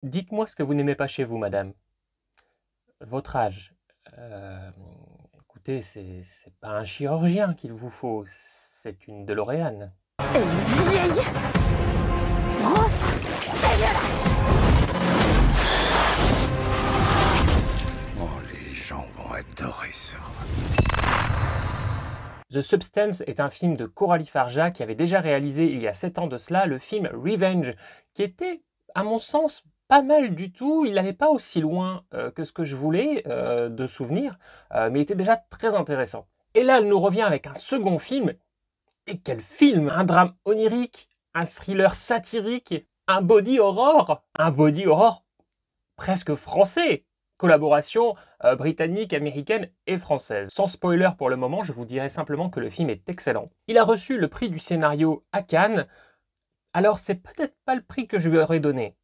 Dites-moi ce que vous n'aimez pas chez vous, madame. Votre âge. Euh, Écoutez, c'est pas un chirurgien qu'il vous faut, c'est une DeLorean. Elle est vieille, grosse, dégueulasse. Oh, les gens vont adorer ça. The Substance est un film de Coralie Farja qui avait déjà réalisé il y a 7 ans de cela le film Revenge, qui était, à mon sens, pas mal du tout. Il n'allait pas aussi loin que ce que je voulais de souvenir, mais il était déjà très intéressant. Et là, elle nous revient avec un second film. Et quel film! Un drame onirique, un thriller satirique, un body horror! Un body horror presque français! Collaboration britannique, américaine et française. Sans spoiler pour le moment, je vous dirai simplement que le film est excellent. Il a reçu le prix du scénario à Cannes. Alors c'est peut-être pas le prix que je lui aurais donné.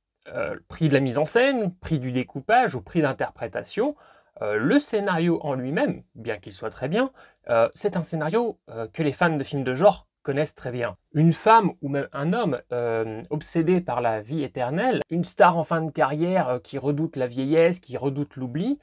Prix de la mise en scène, prix du découpage ou prix d'interprétation. Le scénario en lui-même, bien qu'il soit très bien, c'est un scénario que les fans de films de genre connaissent très bien. Une femme ou même un homme obsédé par la vie éternelle, une star en fin de carrière qui redoute la vieillesse, qui redoute l'oubli,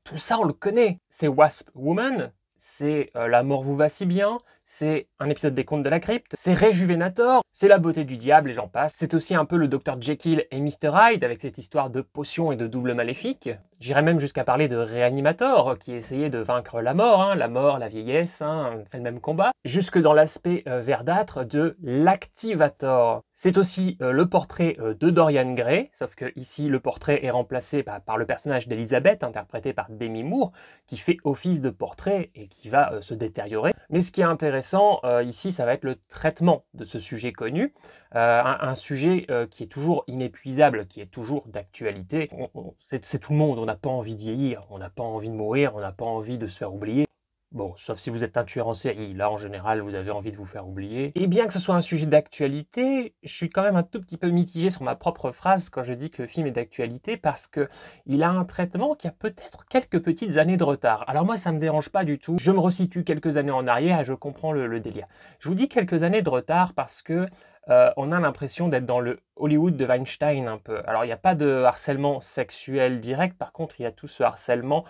tout ça on le connaît. C'est Wasp Woman, c'est La mort vous va si bien, c'est un épisode des Contes de la Crypte, c'est Rejuvenator, c'est La beauté du diable et j'en passe. C'est aussi un peu le Dr Jekyll et Mr Hyde avec cette histoire de potions et de double maléfique. J'irais même jusqu'à parler de Reanimator qui essayait de vaincre la mort, la vieillesse, c'est le même combat, jusque dans l'aspect verdâtre de l'Activator. C'est aussi le portrait de Dorian Gray, sauf que ici le portrait est remplacé par le personnage d'Elizabeth, interprété par Demi Moore, qui fait office de portrait et qui va se détériorer. Mais ce qui est intéressant ici, ça va être le traitement de ce sujet connu, un sujet qui est toujours inépuisable, qui est toujours d'actualité. C'est tout le monde, on n'a pas envie de vieillir, on n'a pas envie de mourir, on n'a pas envie de se faire oublier. Bon, sauf si vous êtes un tueur en série, là en général vous avez envie de vous faire oublier. Et bien que ce soit un sujet d'actualité, je suis quand même un tout petit peu mitigé sur ma propre phrase quand je dis que le film est d'actualité parce que il a un traitement qui a peut-être quelques petites années de retard. Alors moi ça me dérange pas du tout, je me resitue quelques années en arrière et je comprends le délire. Je vous dis quelques années de retard parce que on a l'impression d'être dans le Hollywood de Weinstein un peu. Alors il n'y a pas de harcèlement sexuel direct, par contre il y a tout ce harcèlement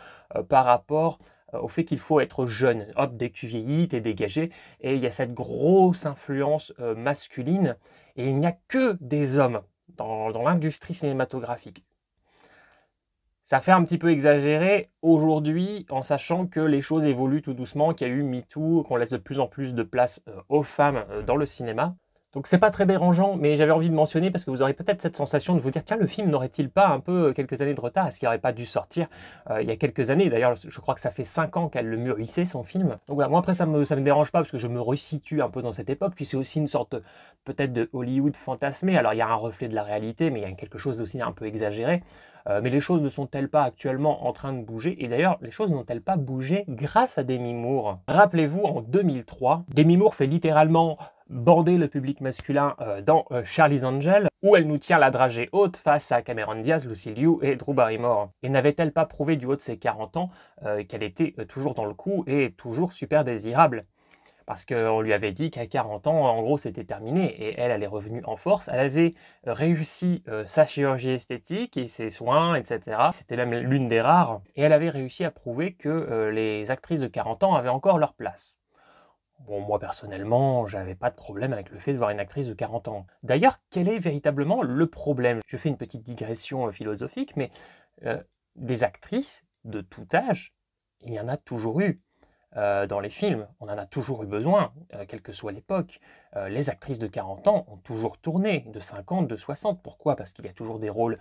par rapport au fait qu'il faut être jeune. Hop, dès que tu vieillis, t'es dégagé. Et il y a cette grosse influence masculine. Et il n'y a que des hommes dans l'industrie cinématographique. Ça fait un petit peu exagéré aujourd'hui, en sachant que les choses évoluent tout doucement, qu'il y a eu MeToo, qu'on laisse de plus en plus de place aux femmes dans le cinéma. Donc c'est pas très dérangeant, mais j'avais envie de mentionner parce que vous aurez peut-être cette sensation de vous dire tiens, le film n'aurait-il pas un peu quelques années de retard? Est-ce qu'il n'aurait pas dû sortir il y a quelques années? D'ailleurs, je crois que ça fait 5 ans qu'elle le mûrissait, son film. Donc voilà, moi après ça me dérange pas parce que je me resitue un peu dans cette époque, puis c'est aussi une sorte peut-être de Hollywood fantasmé. Alors il y a un reflet de la réalité, mais il y a quelque chose aussi un peu exagéré. Mais les choses ne sont-elles pas actuellement en train de bouger? Et d'ailleurs, les choses n'ont-elles pas bougé grâce à Demi Moore? Rappelez-vous, en 2003, Demi Moore fait littéralement bander le public masculin dans Charlie's Angel, où elle nous tient la dragée haute face à Cameron Diaz, Lucy Liu et Drew Barrymore. Et n'avait-elle pas prouvé du haut de ses 40 ans qu'elle était toujours dans le coup et toujours super désirable? Parce qu'on lui avait dit qu'à 40 ans, en gros, c'était terminé. Et elle est revenue en force. Elle avait réussi sa chirurgie esthétique et ses soins, etc. C'était même l'une des rares. Et elle avait réussi à prouver que les actrices de 40 ans avaient encore leur place. Bon, moi personnellement, j'avais pas de problème avec le fait de voir une actrice de 40 ans. D'ailleurs, quel est véritablement le problème? Je fais une petite digression philosophique, mais des actrices de tout âge, il y en a toujours eu. Dans les films, on en a toujours eu besoin, quelle que soit l'époque. Les actrices de 40 ans ont toujours tourné, de 50, de 60. Pourquoi? Parce qu'il y a toujours des rôles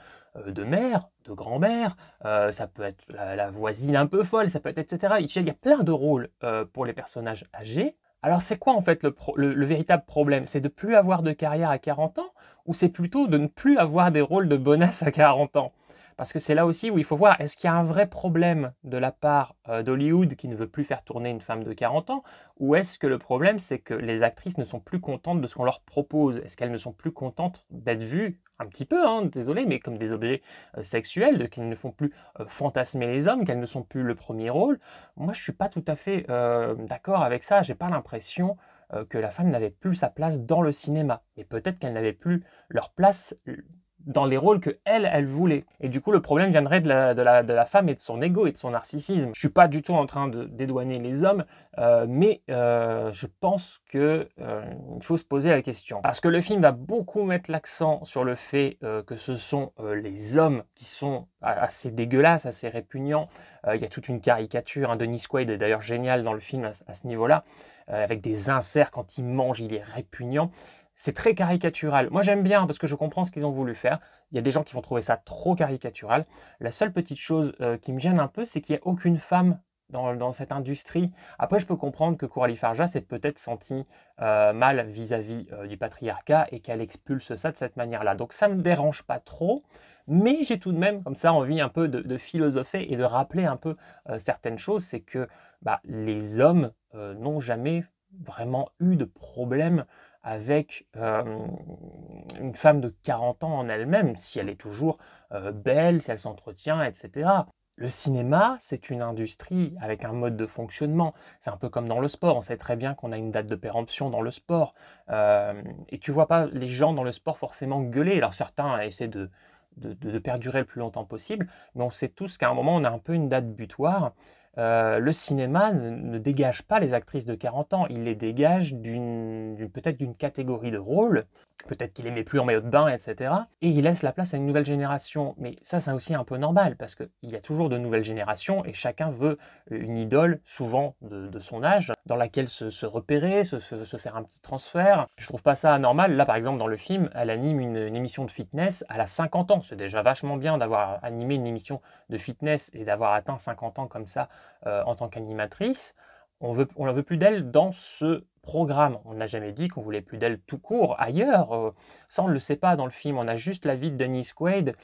de mère, de grand-mère, ça peut être la voisine un peu folle, ça peut être etc. Il y a plein de rôles pour les personnages âgés. Alors c'est quoi en fait le véritable problème? C'est de plus avoir de carrière à 40 ans ou c'est plutôt de ne plus avoir des rôles de bonasse à 40 ans? Parce que c'est là aussi où il faut voir, est-ce qu'il y a un vrai problème de la part d'Hollywood qui ne veut plus faire tourner une femme de 40 ans? Ou est-ce que le problème, c'est que les actrices ne sont plus contentes de ce qu'on leur propose? Est-ce qu'elles ne sont plus contentes d'être vues, un petit peu, désolé, mais comme des objets sexuels, qu'elles ne font plus fantasmer les hommes, qu'elles ne sont plus le premier rôle? Moi, je ne suis pas tout à fait d'accord avec ça. J'ai pas l'impression que la femme n'avait plus sa place dans le cinéma. Mais peut-être qu'elle n'avait plus leur place dans les rôles que elle voulait. Et du coup, le problème viendrait de la femme et de son ego et de son narcissisme. Je suis pas du tout en train de dédouaner les hommes, mais je pense que il faut se poser la question. Parce que le film va beaucoup mettre l'accent sur le fait que ce sont les hommes qui sont assez dégueulasses, assez répugnants. Il y a toute une caricature, hein, Dennis Quaid est d'ailleurs génial dans le film à ce niveau-là, avec des inserts quand il mange, il est répugnant. C'est très caricatural. Moi, j'aime bien parce que je comprends ce qu'ils ont voulu faire. Il y a des gens qui vont trouver ça trop caricatural. La seule petite chose qui me gêne un peu, c'est qu'il n'y a aucune femme dans cette industrie. Après, je peux comprendre que Coralie Farja s'est peut-être sentie mal vis-à-vis du patriarcat et qu'elle expulse ça de cette manière-là. Donc, ça ne me dérange pas trop. Mais j'ai tout de même, comme ça, envie un peu de philosopher et de rappeler un peu certaines choses. C'est que les hommes n'ont jamais vraiment eu de problème avec une femme de 40 ans en elle-même, si elle est toujours belle, si elle s'entretient, etc. Le cinéma, c'est une industrie avec un mode de fonctionnement. C'est un peu comme dans le sport. On sait très bien qu'on a une date de péremption dans le sport. Et tu vois pas les gens dans le sport forcément gueuler. Alors certains essaient de perdurer le plus longtemps possible, mais on sait tous qu'à un moment, on a un peu une date butoir. Le cinéma ne dégage pas les actrices de 40 ans, il les dégage peut-être d'une catégorie de rôle, peut-être qu'il les met plus en maillot de bain, etc. Et il laisse la place à une nouvelle génération. Mais ça, c'est aussi un peu normal, parce qu'il y a toujours de nouvelles générations, et chacun veut une idole, souvent de son âge, dans laquelle se repérer, se faire un petit transfert. Je trouve pas ça anormal. Là, par exemple, dans le film, elle anime une émission de fitness, elle a 50 ans. C'est déjà vachement bien d'avoir animé une émission de fitness et d'avoir atteint 50 ans comme ça en tant qu'animatrice. On ne veut plus d'elle dans ce programme. On n'a jamais dit qu'on voulait plus d'elle tout court ailleurs. Ça, on ne le sait pas dans le film. On a juste la vie de Dennis Quaid.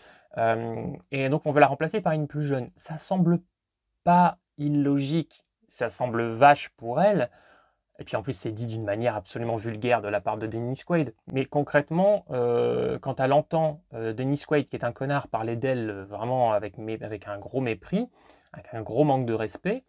Et donc, on veut la remplacer par une plus jeune. Ça semble pas illogique. Ça semble vache pour elle. Et puis en plus, c'est dit d'une manière absolument vulgaire de la part de Dennis Quaid. Mais concrètement, quand elle entend Dennis Quaid, qui est un connard, parler d'elle vraiment avec un gros mépris, avec un gros manque de respect,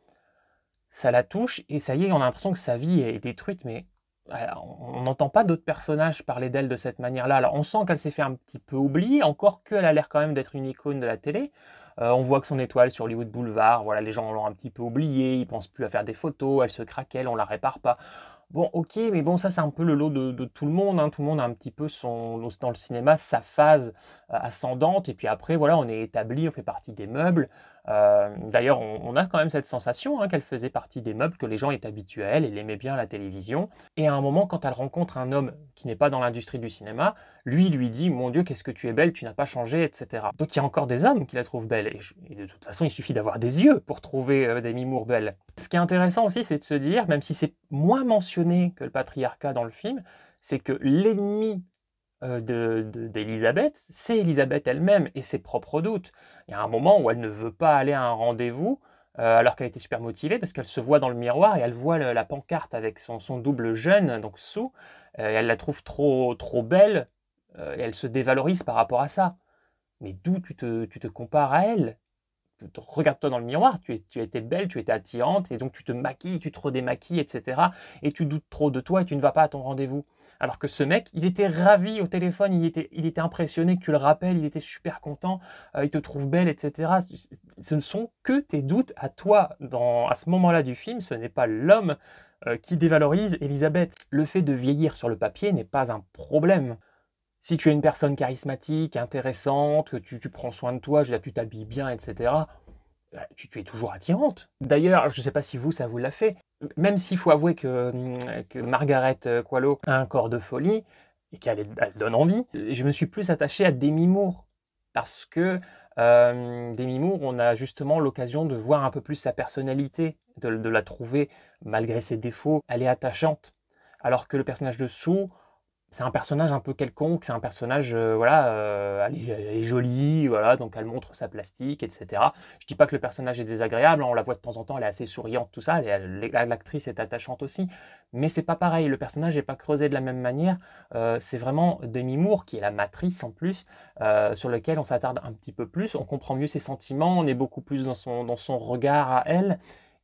ça la touche et ça y est, on a l'impression que sa vie est détruite, mais on n'entend pas d'autres personnages parler d'elle de cette manière-là. Alors on sent qu'elle s'est fait un petit peu oublier, encore qu'elle a l'air quand même d'être une icône de la télé. On voit que son étoile sur Hollywood Boulevard, voilà, les gens l'ont un petit peu oubliée, ils pensent plus à faire des photos, elle se craquelle, on la répare pas. Bon, ok, mais bon, ça c'est un peu le lot de tout le monde, hein. Tout le monde a un petit peu dans le cinéma sa phase ascendante, et puis après, voilà, on est établi, on fait partie des meubles. D'ailleurs, on a quand même cette sensation qu'elle faisait partie des meubles, que les gens étaient habitués à elle aimait bien la télévision. Et à un moment, quand elle rencontre un homme qui n'est pas dans l'industrie du cinéma, lui dit « Mon Dieu, qu'est-ce que tu es belle, tu n'as pas changé, etc. » Donc il y a encore des hommes qui la trouvent belle, et de toute façon, il suffit d'avoir des yeux pour trouver Demi Moore belle. Ce qui est intéressant aussi, c'est de se dire, même si c'est moins mentionné que le patriarcat dans le film, c'est que l'ennemi d'Elisabeth, c'est Elisabeth elle-même et ses propres doutes. Il y a un moment où elle ne veut pas aller à un rendez-vous alors qu'elle était super motivée parce qu'elle se voit dans le miroir et elle voit la pancarte avec son double jeune, donc Sue, et elle la trouve trop belle et elle se dévalorise par rapport à ça. Mais d'où tu te compares à elle? Regarde-toi dans le miroir, tu étais belle, tu étais attirante, et donc tu te maquilles, tu te redémaquilles, etc. Et tu doutes trop de toi et tu ne vas pas à ton rendez-vous. Alors que ce mec, il était ravi au téléphone, il était impressionné que tu le rappelles, il était super content, il te trouve belle, etc. Ce ne sont que tes doutes à toi à ce moment-là du film, ce n'est pas l'homme qui dévalorise Elisabeth. Le fait de vieillir sur le papier n'est pas un problème. Si tu es une personne charismatique, intéressante, que tu prends soin de toi, je veux dire, tu t'habilles bien, etc., tu es toujours attirante. D'ailleurs, je ne sais pas si ça vous l'a fait, même s'il faut avouer que Margaret Qualley a un corps de folie, et qu'elle donne envie, je me suis plus attaché à Demi Moore, parce que Demi Moore, on a justement l'occasion de voir un peu plus sa personnalité, de la trouver, malgré ses défauts, elle est attachante. Alors que le personnage de Sue, c'est un personnage un peu quelconque, c'est un personnage, voilà, elle est jolie, voilà, donc elle montre sa plastique, etc. Je dis pas que le personnage est désagréable, on la voit de temps en temps, elle est assez souriante, tout ça, l'actrice est attachante aussi, mais c'est pas pareil, le personnage n'est pas creusé de la même manière, c'est vraiment Demi Moore, qui est la matrice en plus, sur lequel on s'attarde un petit peu plus, on comprend mieux ses sentiments, on est beaucoup plus dans son regard à elle,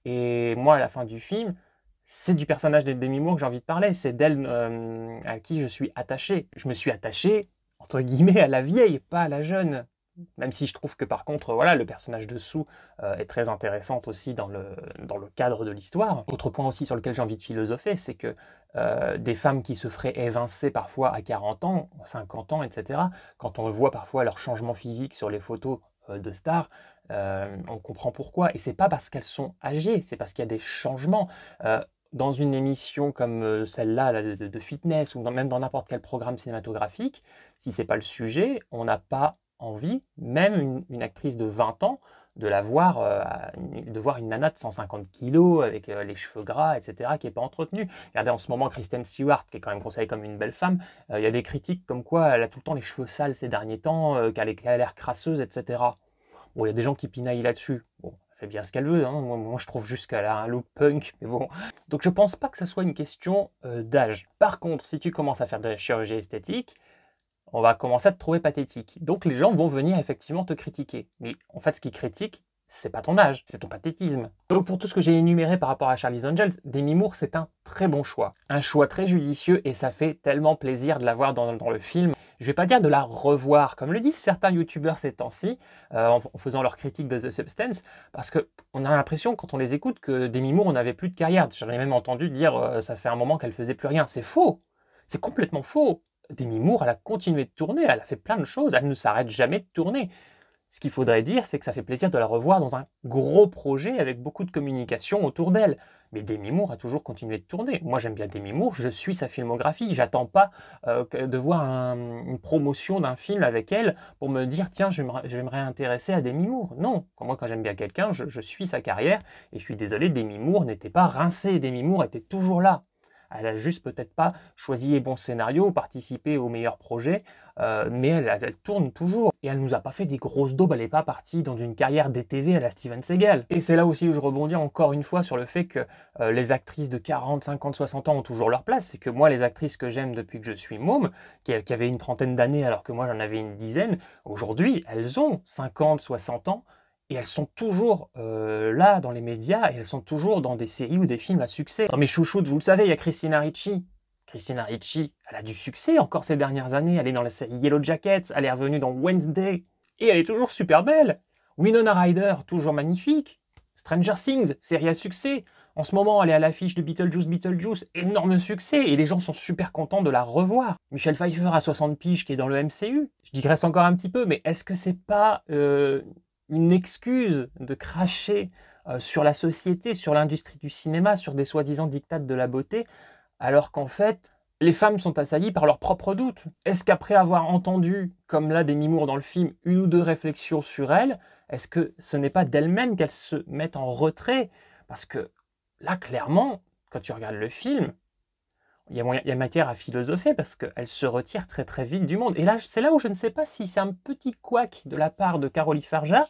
et moi, à la fin du film, c'est du personnage de Demi Moore que j'ai envie de parler, c'est d'elle à qui je suis attaché. Je me suis attaché entre guillemets, à la vieille, pas à la jeune. Même si je trouve que par contre, voilà, le personnage de Sue est très intéressant aussi dans le cadre de l'histoire. Autre point aussi sur lequel j'ai envie de philosopher, c'est que des femmes qui se feraient évincer parfois à 40 ans, 50 ans, etc., quand on voit parfois leur changement physique sur les photos de stars, on comprend pourquoi. Et c'est pas parce qu'elles sont âgées, c'est parce qu'il y a des changements. Dans une émission comme celle-là de fitness, ou même dans n'importe quel programme cinématographique, si c'est pas le sujet, on n'a pas envie, même une actrice de 20 ans, de voir une nana de 150 kilos avec les cheveux gras, etc., qui n'est pas entretenue. Regardez en ce moment Kristen Stewart, qui est quand même considérée comme une belle femme. Il y a des critiques comme quoi elle a tout le temps les cheveux sales ces derniers temps, qu'elle a l'air crasseuse, etc. Bon, il y a des gens qui pinaillent là-dessus. Bon, elle fait bien ce qu'elle veut, hein. Moi, je trouve juste qu'elle a un look punk, mais bon. Donc je pense pas que ça soit une question d'âge. Par contre, si tu commences à faire de la chirurgie esthétique, on va commencer à te trouver pathétique. Donc les gens vont venir effectivement te critiquer. Mais en fait, ce qu'ils critiquent, c'est pas ton âge, c'est ton pathétisme. Donc pour tout ce que j'ai énuméré par rapport à Charlie's Angels, Demi Moore, c'est un très bon choix. Un choix très judicieux, et ça fait tellement plaisir de la voir dans le film. Je vais pas dire de la revoir, comme le disent certains youtubeurs ces temps-ci, en faisant leur critique de The Substance, parce qu'on a l'impression, quand on les écoute, que Demi Moore, on n'avait plus de carrière. J'en ai même entendu dire, ça fait un moment qu'elle faisait plus rien. C'est faux. C'est complètement faux. Demi Moore, elle a continué de tourner, elle a fait plein de choses, elle ne s'arrête jamais de tourner. Ce qu'il faudrait dire, c'est que ça fait plaisir de la revoir dans un gros projet avec beaucoup de communication autour d'elle. Mais Demi Moore a toujours continué de tourner. Moi, j'aime bien Demi Moore, je suis sa filmographie. J'attends pas de voir une promotion d'un film avec elle pour me dire « Tiens, je vais me réintéresser à Demi Moore ». Non, moi, quand j'aime bien quelqu'un, je suis sa carrière. Et je suis désolé, Demi Moore n'était pas rincée. Demi Moore était toujours là. Elle a juste peut-être pas choisi les bons scénarios, participé aux meilleurs projets, mais elle tourne toujours. Et elle nous a pas fait des grosses daubes, elle n'est pas partie dans une carrière DTV à la Steven Seagal. Et c'est là aussi où je rebondis encore une fois sur le fait que les actrices de 40, 50, 60 ans ont toujours leur place. C'est que moi, les actrices que j'aime depuis que je suis môme, qui avaient une trentaine d'années alors que moi j'en avais une dizaine, aujourd'hui, elles ont 50, 60 ans. Et elles sont toujours là dans les médias, et elles sont toujours dans des séries ou des films à succès. Dans mes chouchoutes, vous le savez, il y a Christina Ricci. Christina Ricci, elle a du succès encore ces dernières années. Elle est dans la série Yellow Jackets, elle est revenue dans Wednesday, et elle est toujours super belle. Winona Ryder, toujours magnifique. Stranger Things, série à succès. En ce moment, elle est à l'affiche de Beetlejuice, énorme succès, et les gens sont super contents de la revoir. Michelle Pfeiffer à 60 piges qui est dans le MCU. Je digresse encore un petit peu, mais est-ce que c'est pas une excuse de cracher sur la société, sur l'industrie du cinéma, sur des soi-disant diktats de la beauté, alors qu'en fait, les femmes sont assaillies par leurs propres doutes? Est-ce qu'après avoir entendu, comme là Demi Moore dans le film, une ou deux réflexions sur elles, est-ce que ce n'est pas d'elles-mêmes qu'elles se mettent en retrait? Parce que là, clairement, quand tu regardes le film, il y a matière à philosopher, parce qu'elle se retire très très vite du monde. Et là, c'est là où je ne sais pas si c'est un petit couac de la part de Coralie Farja,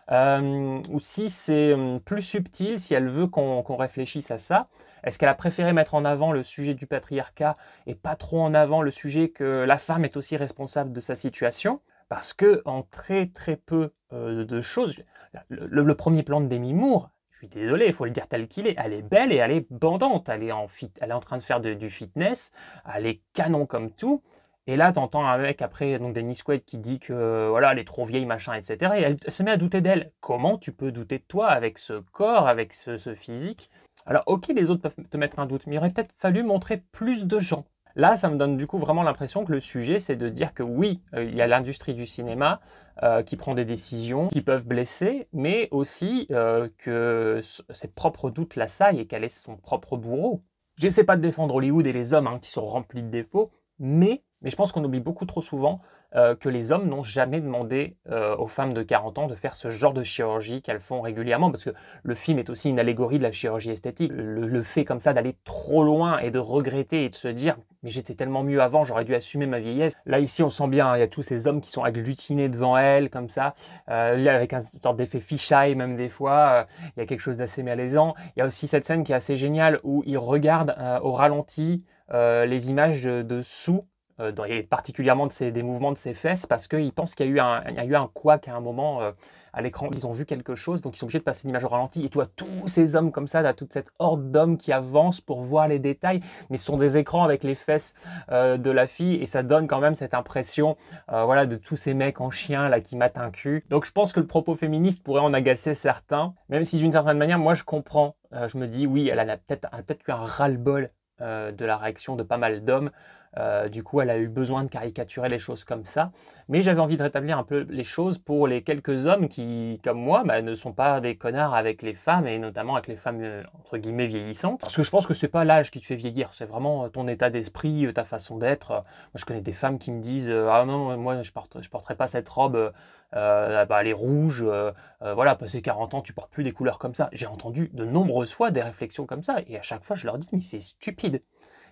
ou si c'est plus subtil, si elle veut qu'on réfléchisse à ça. Est-ce qu'elle a préféré mettre en avant le sujet du patriarcat et pas trop en avant le sujet que la femme est aussi responsable de sa situation? Parce que en très très peu de choses, le premier plan de Demi Moore, je suis désolé, il faut le dire tel qu'il est, elle est belle et elle est bandante, elle est en train de faire du fitness, elle est canon comme tout. Et là, tu entends un mec après, donc Dennis Quaid, qui dit que voilà, elle est trop vieille, machin, etc. Et elle se met à douter d'elle. Comment tu peux douter de toi avec ce corps, avec ce physique? Alors, ok, les autres peuvent te mettre un doute, mais il aurait peut-être fallu montrer plus de gens. Là, ça me donne du coup vraiment l'impression que le sujet, c'est de dire que oui, il y a l'industrie du cinéma qui prend des décisions qui peuvent blesser, mais aussi que ses propres doutes l'assaillent et qu'elle est son propre bourreau. J'essaie pas de défendre Hollywood et les hommes qui sont remplis de défauts, mais je pense qu'on oublie beaucoup trop souvent que les hommes n'ont jamais demandé aux femmes de 40 ans de faire ce genre de chirurgie qu'elles font régulièrement, parce que le film est aussi une allégorie de la chirurgie esthétique. Le fait comme ça d'aller trop loin et de regretter et de se dire « mais j'étais tellement mieux avant, j'aurais dû assumer ma vieillesse ». Là, ici, on sent bien, il y a tous ces hommes qui sont agglutinés devant elle, comme ça, avec une sorte d'effet fisheye même des fois, il y a quelque chose d'assez malaisant. Il y a aussi cette scène qui est assez géniale où ils regardent au ralenti les images de Sue, et particulièrement des mouvements de ses fesses, parce qu'ils pensent qu'il y a eu un couac à un moment à l'écran. Ils ont vu quelque chose, donc ils sont obligés de passer l'image au ralenti. Et tu vois tous ces hommes comme ça, toute cette horde d'hommes qui avancent pour voir les détails, mais ce sont des écrans avec les fesses de la fille, et ça donne quand même cette impression voilà, de tous ces mecs en chien là qui matent un cul. Donc je pense que le propos féministe pourrait en agacer certains, même si d'une certaine manière, moi je comprends. Je me dis, oui, elle a peut-être eu un ras-le-bol de la réaction de pas mal d'hommes. Du coup, elle a eu besoin de caricaturer les choses comme ça. Mais j'avais envie de rétablir un peu les choses pour les quelques hommes qui, comme moi, ne sont pas des connards avec les femmes, et notamment avec les femmes, entre guillemets, vieillissantes. Parce que je pense que c'est pas l'âge qui te fait vieillir, c'est vraiment ton état d'esprit, ta façon d'être. Moi, je connais des femmes qui me disent « Ah non, moi, je porterai pas cette robe, elle est rouge, voilà, passé 40 ans, tu portes plus des couleurs comme ça. » J'ai entendu de nombreuses fois des réflexions comme ça, et à chaque fois, je leur dis « Mais c'est stupide !»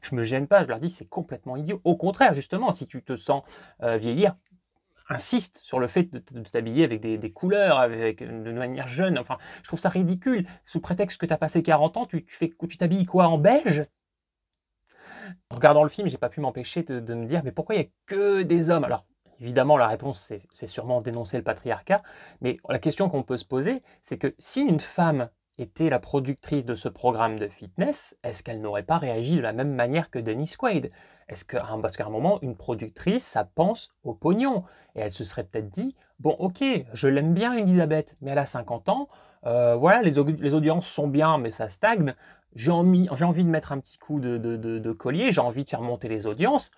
Je me gêne pas, je leur dis c'est complètement idiot. Au contraire, justement, si tu te sens vieillir, insiste sur le fait de t'habiller avec des couleurs, de manière jeune. Enfin, je trouve ça ridicule. Sous prétexte que tu as passé 40 ans, tu t'habilles quoi, en beige? En regardant le film, j'ai pas pu m'empêcher de me dire mais pourquoi il n'y a que des hommes? Alors, évidemment, la réponse, c'est sûrement dénoncer le patriarcat, mais la question qu'on peut se poser, c'est que si une femme était la productrice de ce programme de fitness, est-ce qu'elle n'aurait pas réagi de la même manière que Dennis Quaid? Parce qu'à un moment, une productrice, ça pense au pognon. Et elle se serait peut-être dit, bon ok, je l'aime bien Elisabeth, mais elle a 50 ans, voilà, les audiences sont bien, mais ça stagne. J'ai envie de mettre un petit coup de collier, j'ai envie de faire monter les audiences.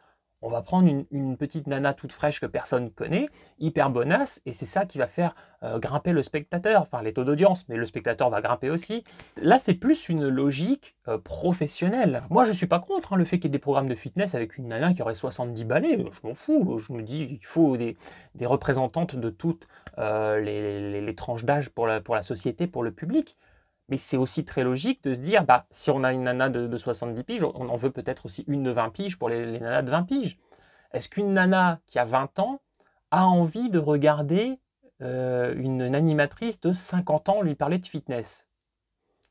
On va prendre une petite nana toute fraîche que personne ne connaît, hyper bonasse, et c'est ça qui va faire grimper le spectateur, enfin les taux d'audience, mais le spectateur va grimper aussi. Là, c'est plus une logique professionnelle. Moi, je suis pas contre le fait qu'il y ait des programmes de fitness avec une nana qui aurait 70 balais, je m'en fous. Je me dis qu'il faut des représentantes de toutes les tranches d'âge pour la société, pour le public. Mais c'est aussi très logique de se dire, si on a une nana de 70 piges, on en veut peut-être aussi une de 20 piges pour les nanas de 20 piges. Est-ce qu'une nana qui a 20 ans a envie de regarder une animatrice de 50 ans lui parler de fitness?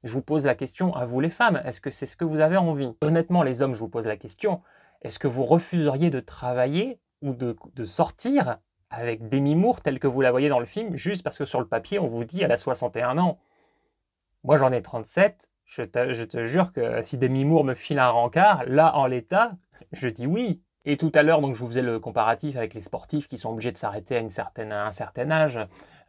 Je vous pose la question à vous les femmes, est-ce que c'est ce que vous avez envie? Honnêtement, les hommes, je vous pose la question, est-ce que vous refuseriez de travailler ou de sortir avec Demi Moore telle que vous la voyez dans le film, juste parce que sur le papier, on vous dit elle a 61 ans? Moi, j'en ai 37. Je te jure que si Demi Moore me file un rencard, là, en l'état, je dis oui. Et tout à l'heure, donc, je vous faisais le comparatif avec les sportifs qui sont obligés de s'arrêter à un certain âge.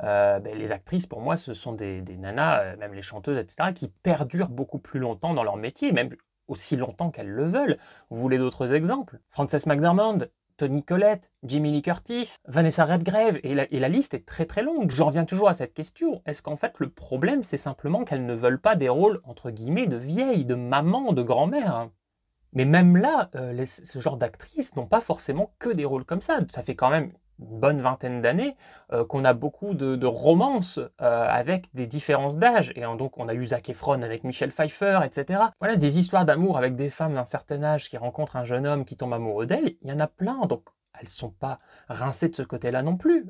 Les actrices, pour moi, ce sont des nanas, même les chanteuses, etc., qui perdurent beaucoup plus longtemps dans leur métier, même aussi longtemps qu'elles le veulent. Vous voulez d'autres exemples? Frances McDormand, Toni Collette, Jamie Lee Curtis, Vanessa Redgrave, et la liste est très très longue. J'en reviens toujours à cette question. Est-ce qu'en fait le problème c'est simplement qu'elles ne veulent pas des rôles entre guillemets de vieilles, de maman, de grand-mère? Mais même là, ce genre d'actrices n'ont pas forcément que des rôles comme ça. Ça fait quand même une bonne vingtaine d'années qu'on a beaucoup de romances avec des différences d'âge. Et donc on a eu Zac Efron avec Michelle Pfeiffer, etc. Voilà, des histoires d'amour avec des femmes d'un certain âge qui rencontrent un jeune homme qui tombe amoureux d'elle. Il y en a plein, donc elles ne sont pas rincées de ce côté-là non plus.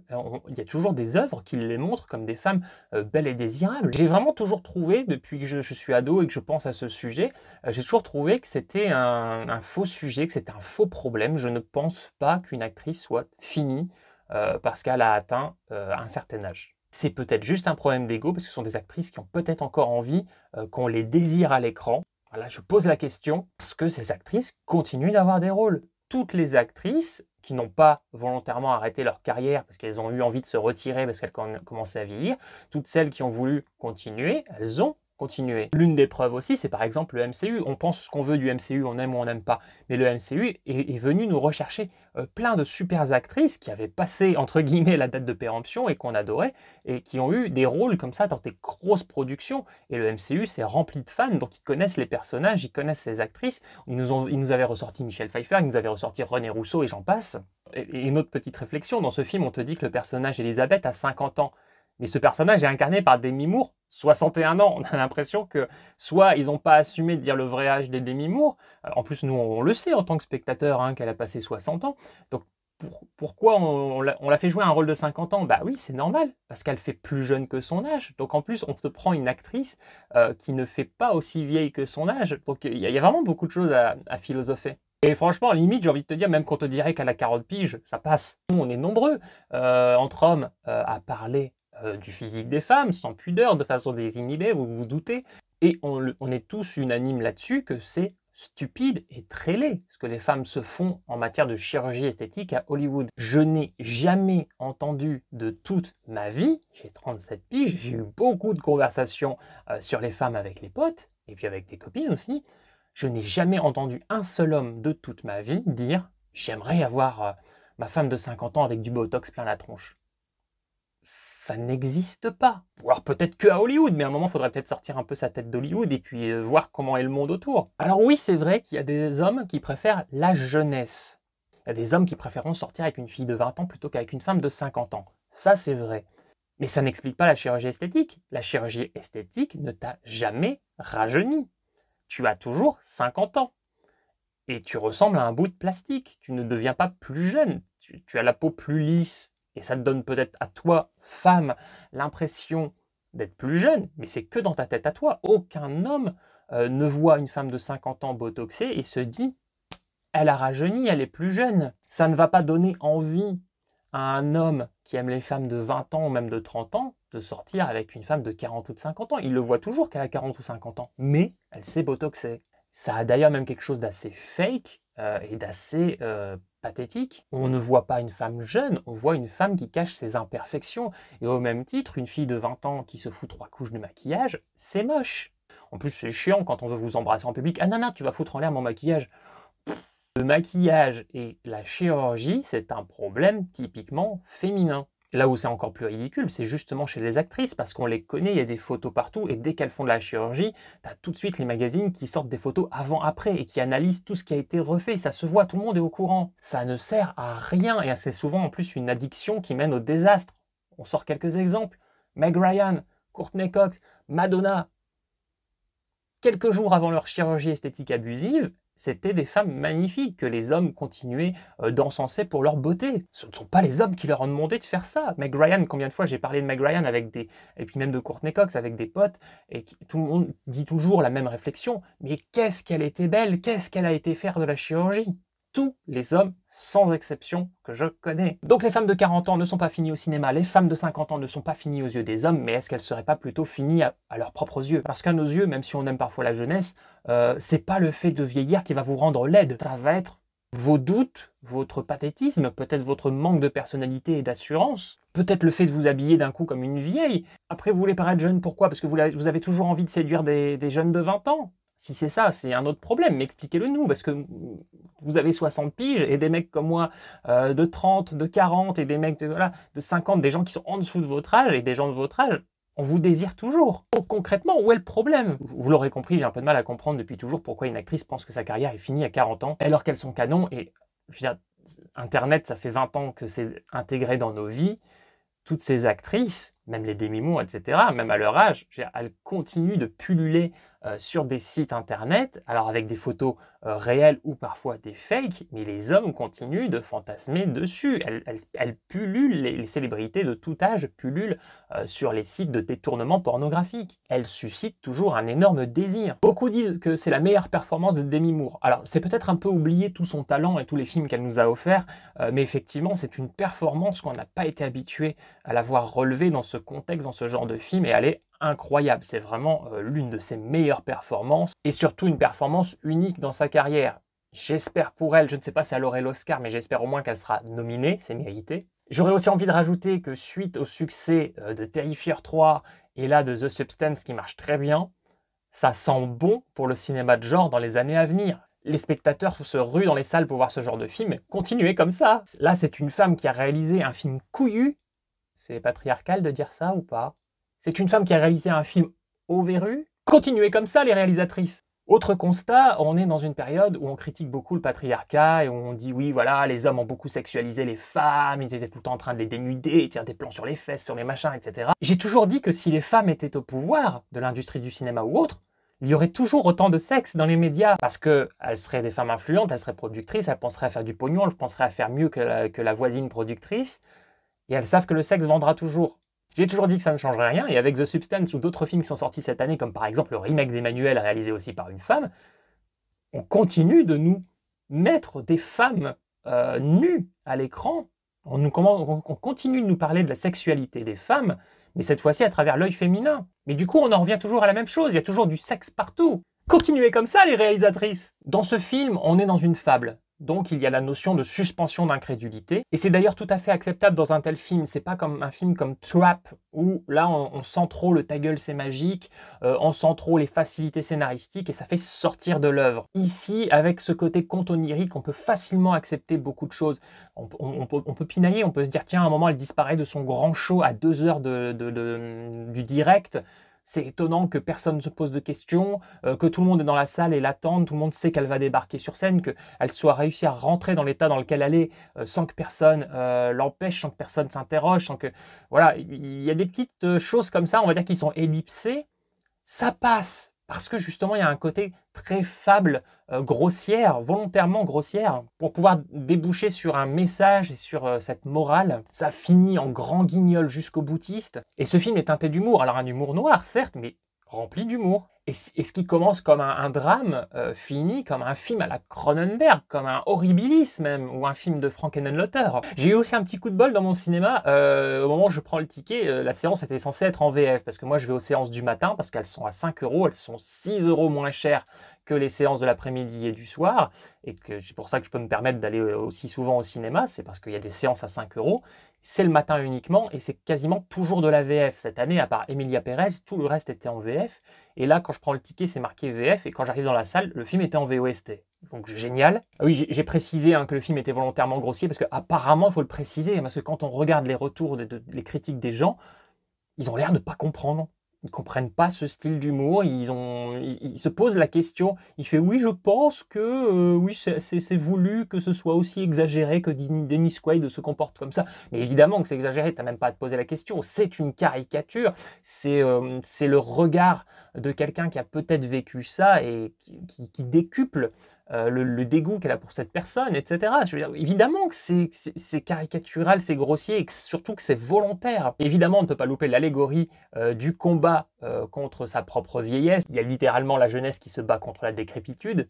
Il y a toujours des œuvres qui les montrent comme des femmes belles et désirables. J'ai vraiment toujours trouvé, depuis que je suis ado et que je pense à ce sujet, j'ai toujours trouvé que c'était un faux sujet, que c'était un faux problème. Je ne pense pas qu'une actrice soit finie parce qu'elle a atteint un certain âge. C'est peut-être juste un problème d'ego, parce que ce sont des actrices qui ont peut-être encore envie qu'on les désire à l'écran. Voilà, je pose la question, est-ce que ces actrices continuent d'avoir des rôles? Toutes les actrices qui n'ont pas volontairement arrêté leur carrière parce qu'elles ont eu envie de se retirer parce qu'elles commençaient à vieillir, toutes celles qui ont voulu continuer, elles ont continué. L'une des preuves aussi, c'est par exemple le MCU. On pense ce qu'on veut du MCU, on aime ou on n'aime pas, mais le MCU est venu nous rechercher plein de super actrices qui avaient passé, entre guillemets, la date de péremption et qu'on adorait, et qui ont eu des rôles comme ça dans des grosses productions. Et le MCU, c'est rempli de fans, donc ils connaissent les personnages, ils connaissent ces actrices. Ils nous avaient ressorti Michelle Pfeiffer, ils nous avaient ressorti René Rousseau et j'en passe. Et une autre petite réflexion, dans ce film, on te dit que le personnage Elisabeth a 50 ans. Mais ce personnage est incarné par Demi Moore, 61 ans. On a l'impression que soit ils n'ont pas assumé de dire le vrai âge de Demi Moore, en plus nous on le sait en tant que spectateur qu'elle a passé 60 ans, donc pourquoi on l'a fait jouer un rôle de 50 ans? Bah oui, c'est normal, parce qu'elle fait plus jeune que son âge. Donc en plus, on te prend une actrice qui ne fait pas aussi vieille que son âge. Donc il y a vraiment beaucoup de choses à philosopher. Et franchement, limite, j'ai envie de te dire, même qu'on te dirait qu'à la 40 piges, ça passe. Nous, on est nombreux, entre hommes, à parler du physique des femmes, sans pudeur, de façon désinhibée, vous vous doutez. Et on est tous unanimes là-dessus que c'est stupide et très laid ce que les femmes se font en matière de chirurgie esthétique à Hollywood. Je n'ai jamais entendu de toute ma vie, j'ai 37 piges, j'ai eu beaucoup de conversations sur les femmes avec les potes, et puis avec des copines aussi. Je n'ai jamais entendu un seul homme de toute ma vie dire « J'aimerais avoir ma femme de 50 ans avec du botox plein la tronche ». Ça n'existe pas. Ou alors peut-être que à Hollywood, mais à un moment, il faudrait peut-être sortir un peu sa tête d'Hollywood et puis voir comment est le monde autour. Alors oui, c'est vrai qu'il y a des hommes qui préfèrent la jeunesse. Il y a des hommes qui préféreront sortir avec une fille de 20 ans plutôt qu'avec une femme de 50 ans. Ça, c'est vrai. Mais ça n'explique pas la chirurgie esthétique. La chirurgie esthétique ne t'a jamais rajeuni. Tu as toujours 50 ans. Et tu ressembles à un bout de plastique. Tu ne deviens pas plus jeune. Tu as la peau plus lisse. Et ça te donne peut-être à toi, femme, l'impression d'être plus jeune, mais c'est que dans ta tête à toi. Aucun homme ne voit une femme de 50 ans botoxée et se dit « elle a rajeuni, elle est plus jeune ». Ça ne va pas donner envie à un homme qui aime les femmes de 20 ans ou même de 30 ans de sortir avec une femme de 40 ou de 50 ans. Il le voit toujours qu'elle a 40 ou 50 ans, mais elle s'est botoxée. Ça a d'ailleurs même quelque chose d'assez fake et d'assez pathétique. On ne voit pas une femme jeune, on voit une femme qui cache ses imperfections. Et au même titre, une fille de 20 ans qui se fout 3 couches de maquillage, c'est moche. En plus, c'est chiant quand on veut vous embrasser en public. Ah non, tu vas foutre en l'air mon maquillage. Le maquillage et la chirurgie, c'est un problème typiquement féminin. Là où c'est encore plus ridicule, c'est justement chez les actrices, parce qu'on les connaît, il y a des photos partout, et dès qu'elles font de la chirurgie, tu as tout de suite les magazines qui sortent des photos avant-après, et qui analysent tout ce qui a été refait, ça se voit, tout le monde est au courant. Ça ne sert à rien, et c'est souvent en plus une addiction qui mène au désastre. On sort quelques exemples. Meg Ryan, Courtney Cox, Madonna. Quelques jours avant leur chirurgie esthétique abusive, c'était des femmes magnifiques que les hommes continuaient d'encenser pour leur beauté. Ce ne sont pas les hommes qui leur ont demandé de faire ça. Meg Ryan, combien de fois j'ai parlé de Meg Ryan avec et puis même de Courtney Cox avec des potes, et tout le monde dit toujours la même réflexion. Mais qu'est-ce qu'elle était belle, qu'est-ce qu'elle a été faire de la chirurgie? Tous les hommes, sans exception, que je connais. Donc les femmes de 40 ans ne sont pas finies au cinéma, les femmes de 50 ans ne sont pas finies aux yeux des hommes, mais est-ce qu'elles ne seraient pas plutôt finies à leurs propres yeux? Parce qu'à nos yeux, même si on aime parfois la jeunesse, c'est pas le fait de vieillir qui va vous rendre laide. Ça va être vos doutes, votre pathétisme, peut-être votre manque de personnalité et d'assurance, peut-être le fait de vous habiller d'un coup comme une vieille. Après, vous voulez paraître jeune, pourquoi? Parce que vous avez toujours envie de séduire des jeunes de 20 ans. Si c'est ça, c'est un autre problème, mais expliquez-le nous, parce que vous avez 60 piges, et des mecs comme moi de 30, de 40, et des mecs de 50, des gens qui sont en dessous de votre âge, et des gens de votre âge, on vous désire toujours. Donc concrètement, où est le problème? Vous l'aurez compris, j'ai un peu de mal à comprendre depuis toujours pourquoi une actrice pense que sa carrière est finie à 40 ans, alors qu'elles sont canons, et je veux dire, Internet, ça fait 20 ans que c'est intégré dans nos vies. Toutes ces actrices, même les Demi-Moore, etc., même à leur âge, je veux dire, elles continuent de pulluler sur des sites internet, alors avec des photos réelles ou parfois des fakes, mais les hommes continuent de fantasmer dessus. Elles pullulent, les célébrités de tout âge pullulent sur les sites de détournement pornographique. Elles suscitent toujours un énorme désir. Beaucoup disent que c'est la meilleure performance de Demi Moore. Alors c'est peut-être un peu oublier tout son talent et tous les films qu'elle nous a offerts, mais effectivement c'est une performance qu'on n'a pas été habitué à la voir relever dans ce contexte, dans ce genre de film, et elle est incroyable. C'est vraiment l'une de ses meilleures performances, et surtout une performance unique dans sa carrière. J'espère pour elle, je ne sais pas si elle aurait l'Oscar, mais j'espère au moins qu'elle sera nominée, c'est mérité. J'aurais aussi envie de rajouter que suite au succès de Terrifier 3 et là de The Substance qui marche très bien, ça sent bon pour le cinéma de genre dans les années à venir. Les spectateurs se ruent dans les salles pour voir ce genre de film, continuez comme ça. Là, c'est une femme qui a réalisé un film couillu. C'est patriarcal de dire ça ou pas? C'est une femme qui a réalisé un film aux verrues. Continuez comme ça, les réalisatrices. Autre constat, on est dans une période où on critique beaucoup le patriarcat et où on dit oui, voilà, les hommes ont beaucoup sexualisé les femmes, ils étaient tout le temps en train de les dénuder, tirer des plans sur les fesses, sur les machins, etc. J'ai toujours dit que si les femmes étaient au pouvoir de l'industrie du cinéma ou autre, il y aurait toujours autant de sexe dans les médias, parce qu'elles seraient des femmes influentes, elles seraient productrices, elles penseraient à faire du pognon, elles penseraient à faire mieux que la voisine productrice, et elles savent que le sexe vendra toujours. J'ai toujours dit que ça ne changerait rien, et avec The Substance ou d'autres films qui sont sortis cette année, comme par exemple le remake d'Emmanuel réalisé aussi par une femme, on continue de nous mettre des femmes nues à l'écran, on continue de nous parler de la sexualité des femmes, mais cette fois-ci à travers l'œil féminin. Mais du coup, on en revient toujours à la même chose, il y a toujours du sexe partout. Continuez comme ça, les réalisatrices! Dans ce film, on est dans une fable. Donc il y a la notion de suspension d'incrédulité. Et c'est d'ailleurs tout à fait acceptable dans un tel film. C'est pas comme un film comme Trap, où là on sent trop le ta gueule c'est magique, on sent trop les facilités scénaristiques et ça fait sortir de l'œuvre. Ici, avec ce côté conte onirique, on peut facilement accepter beaucoup de choses. On peut pinailler, on peut se dire tiens, à un moment elle disparaît de son grand show à 2 heures du direct. C'est étonnant que personne ne se pose de questions, que tout le monde est dans la salle et l'attende, tout le monde sait qu'elle va débarquer sur scène, qu'elle soit réussi à rentrer dans l'état dans lequel elle est sans que personne l'empêche, sans que personne s'interroge, sans que... Voilà, il y a des petites choses comme ça, on va dire, qui sont ellipsées. Ça passe, parce que justement, il y a un côté très fable, grossière, volontairement grossière, pour pouvoir déboucher sur un message et sur cette morale. Ça finit en grand guignol jusqu'au boutiste. Et ce film est teinté d'humour. Alors un humour noir, certes, mais rempli d'humour. Et ce qui commence comme un drame, finit comme un film à la Cronenberg, comme un Horribilis même, ou un film de Frankenheimer. J'ai eu aussi un petit coup de bol dans mon cinéma. Au moment où je prends le ticket, la séance était censée être en VF, parce que moi je vais aux séances du matin, parce qu'elles sont à 5 €, elles sont 6 € moins chères que les séances de l'après-midi et du soir, et que c'est pour ça que je peux me permettre d'aller aussi souvent au cinéma, c'est parce qu'il y a des séances à 5 €. C'est le matin uniquement, et c'est quasiment toujours de la VF. Cette année, à part Emilia Pérez, tout le reste était en VF. Et là, quand je prends le ticket, c'est marqué VF, et quand j'arrive dans la salle, le film était en VOST. Donc génial. Ah oui, j'ai précisé que le film était volontairement grossier, parce qu'apparemment, il faut le préciser, parce que quand on regarde les retours, les critiques des gens, ils ont l'air de ne pas comprendre. Ils ne comprennent pas ce style d'humour, ils se posent la question, il fait oui je pense que oui c'est voulu que ce soit aussi exagéré que Dennis Quaid se comporte comme ça, mais évidemment que c'est exagéré, t'as même pas à te poser la question, c'est une caricature, c'est le regard de quelqu'un qui a peut-être vécu ça et qui décuple le dégoût qu'elle a pour cette personne, etc. Je veux dire, évidemment que c'est caricatural, c'est grossier, et surtout que c'est volontaire. Évidemment, on ne peut pas louper l'allégorie du combat contre sa propre vieillesse. Il y a littéralement la jeunesse qui se bat contre la décrépitude.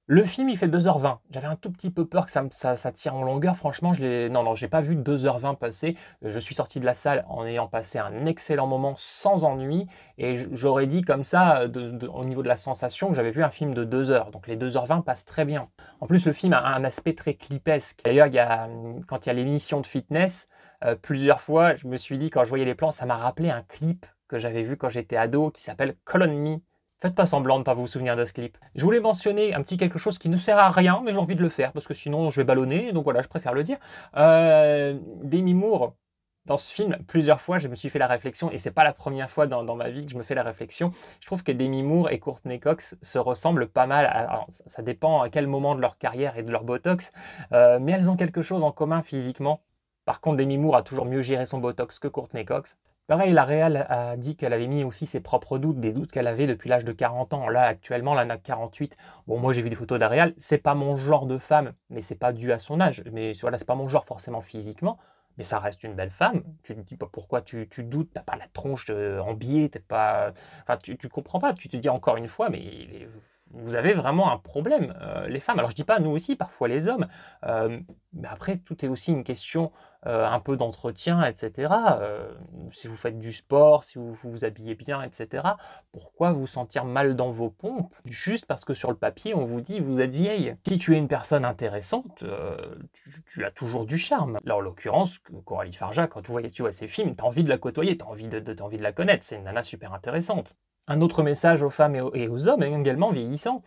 Le film, il fait 2h20. J'avais un tout petit peu peur que ça tire en longueur. Franchement, j'ai pas vu 2h20 passer. Je suis sorti de la salle en ayant passé un excellent moment sans ennui. Et j'aurais dit comme ça, au niveau de la sensation, que j'avais vu un film de 2 heures. Donc les 2h20 passent très bien. En plus, le film a un aspect très clipesque. D'ailleurs, quand il y a l'émission de fitness, plusieurs fois, je me suis dit, quand je voyais les plans, ça m'a rappelé un clip que j'avais vu quand j'étais ado qui s'appelle Call on Me. Faites pas semblant de ne pas vous souvenir de ce clip. Je voulais mentionner un petit quelque chose qui ne sert à rien, mais j'ai envie de le faire, parce que sinon je vais ballonner, donc voilà, je préfère le dire. Demi Moore, dans ce film, plusieurs fois, je me suis fait la réflexion, et c'est pas la première fois dans ma vie que je me fais la réflexion, je trouve que Demi Moore et Courtney Cox se ressemblent pas mal. Alors, ça dépend à quel moment de leur carrière et de leur botox, mais elles ont quelque chose en commun physiquement. Par contre, Demi Moore a toujours mieux géré son botox que Courtney Cox. Pareil, la réal a dit qu'elle avait mis aussi ses propres doutes, des doutes qu'elle avait depuis l'âge de 40 ans. Là, actuellement, elle en a 48. Bon, moi, j'ai vu des photos de la réal. C'est pas mon genre de femme, mais c'est pas dû à son âge. Mais voilà, c'est pas mon genre forcément physiquement. Mais ça reste une belle femme. Tu te dis pas pourquoi tu doutes, t'as pas la tronche en biais, t'es pas... Enfin, tu comprends pas. Tu te dis encore une fois, mais vous avez vraiment un problème, les femmes. Alors je dis pas nous aussi, parfois les hommes, mais après tout est aussi une question un peu d'entretien, etc. Si vous faites du sport, si vous vous habillez bien, etc. Pourquoi vous sentir mal dans vos pompes juste parce que sur le papier on vous dit vous êtes vieille? Si tu es une personne intéressante, tu as toujours du charme. Là en l'occurrence, Coralie Farja, quand tu vois ses films, tu as envie de la côtoyer, tu as envie de la connaître, c'est une nana super intéressante. Un autre message aux femmes et aux hommes également vieillissants,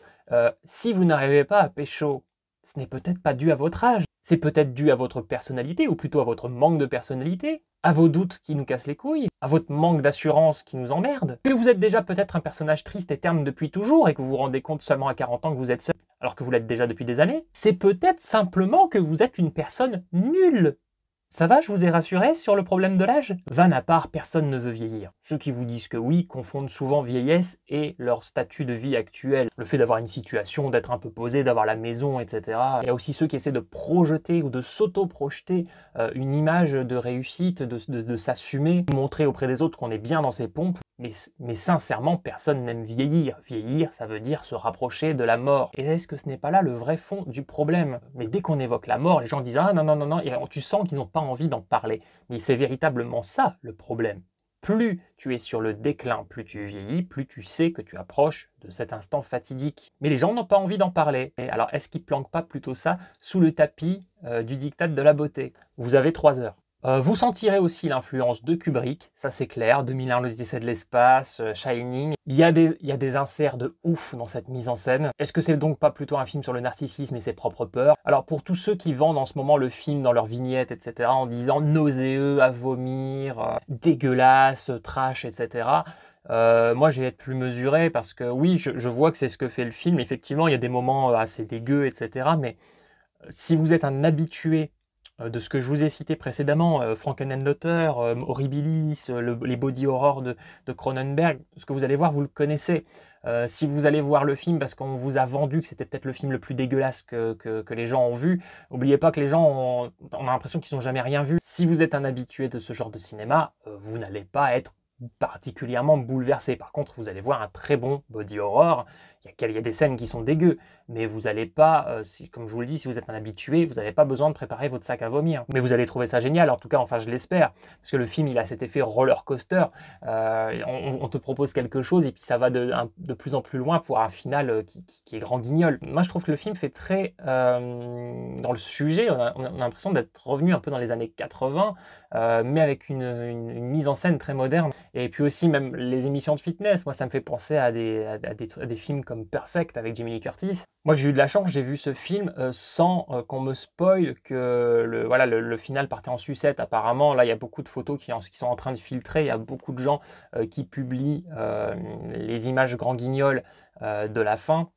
si vous n'arrivez pas à pécho, ce n'est peut-être pas dû à votre âge, c'est peut-être dû à votre personnalité, ou plutôt à votre manque de personnalité, à vos doutes qui nous cassent les couilles, à votre manque d'assurance qui nous emmerde, que vous êtes déjà peut-être un personnage triste et terne depuis toujours et que vous vous rendez compte seulement à 40 ans que vous êtes seul, alors que vous l'êtes déjà depuis des années. C'est peut-être simplement que vous êtes une personne nulle. Ça va, je vous ai rassuré sur le problème de l'âge? Van à part, personne ne veut vieillir. Ceux qui vous disent que oui confondent souvent vieillesse et leur statut de vie actuel. Le fait d'avoir une situation, d'être un peu posé, d'avoir la maison, etc. Il y a aussi ceux qui essaient de projeter ou de s'auto-projeter une image de réussite, de s'assumer, montrer auprès des autres qu'on est bien dans ses pompes. Mais sincèrement, personne n'aime vieillir. Vieillir, ça veut dire se rapprocher de la mort. Et est-ce que ce n'est pas là le vrai fond du problème? Mais dès qu'on évoque la mort, les gens disent « Ah non, non, non, non », et tu sens qu'ils n'ont pas envie d'en parler. Mais c'est véritablement ça le problème. Plus tu es sur le déclin, plus tu vieillis, plus tu sais que tu approches de cet instant fatidique. Mais les gens n'ont pas envie d'en parler. Et alors, est-ce qu'ils planquent pas plutôt ça sous le tapis du diktat de la beauté? Vous avez 3 heures. Vous sentirez aussi l'influence de Kubrick, ça c'est clair, 2001 l'Odyssée de l'espace, Shining. Il y a des inserts de ouf dans cette mise en scène. Est-ce que c'est donc pas plutôt un film sur le narcissisme et ses propres peurs? Alors pour tous ceux qui vendent en ce moment le film dans leurs vignettes, etc., en disant nauséeux, à vomir, dégueulasse, trash, etc., moi je vais être plus mesuré parce que oui, je vois que c'est ce que fait le film. Effectivement, il y a des moments assez dégueux, etc., mais si vous êtes un habitué de ce que je vous ai cité précédemment, Frankenenlotter, Horribilis, les body horror de Cronenberg, ce que vous allez voir, vous le connaissez. Si vous allez voir le film parce qu'on vous a vendu que c'était peut-être le film le plus dégueulasse que les gens ont vu, n'oubliez pas que les gens on a l'impression qu'ils n'ont jamais rien vu. Si vous êtes un habitué de ce genre de cinéma, vous n'allez pas être particulièrement bouleversé. Par contre, vous allez voir un très bon body horror. Il y a des scènes qui sont dégueu, mais vous n'allez pas, comme je vous le dis, si vous êtes un habitué, vous n'avez pas besoin de préparer votre sac à vomir. Mais vous allez trouver ça génial, en tout cas, enfin je l'espère, parce que le film, il a cet effet roller coaster. On te propose quelque chose et puis ça va de plus en plus loin pour un final qui est grand guignol. Moi, je trouve que le film fait très... dans le sujet, on a l'impression d'être revenu un peu dans les années 80, mais avec une mise en scène très moderne. Et puis aussi, même les émissions de fitness, moi, ça me fait penser à des films comme Perfect avec Jamie Lee Curtis. Moi, j'ai eu de la chance, j'ai vu ce film sans qu'on me spoil que le final partait en sucette. Apparemment, là, il y a beaucoup de photos qui sont en train de filtrer. Il y a beaucoup de gens qui publient les images grand guignol de la fin.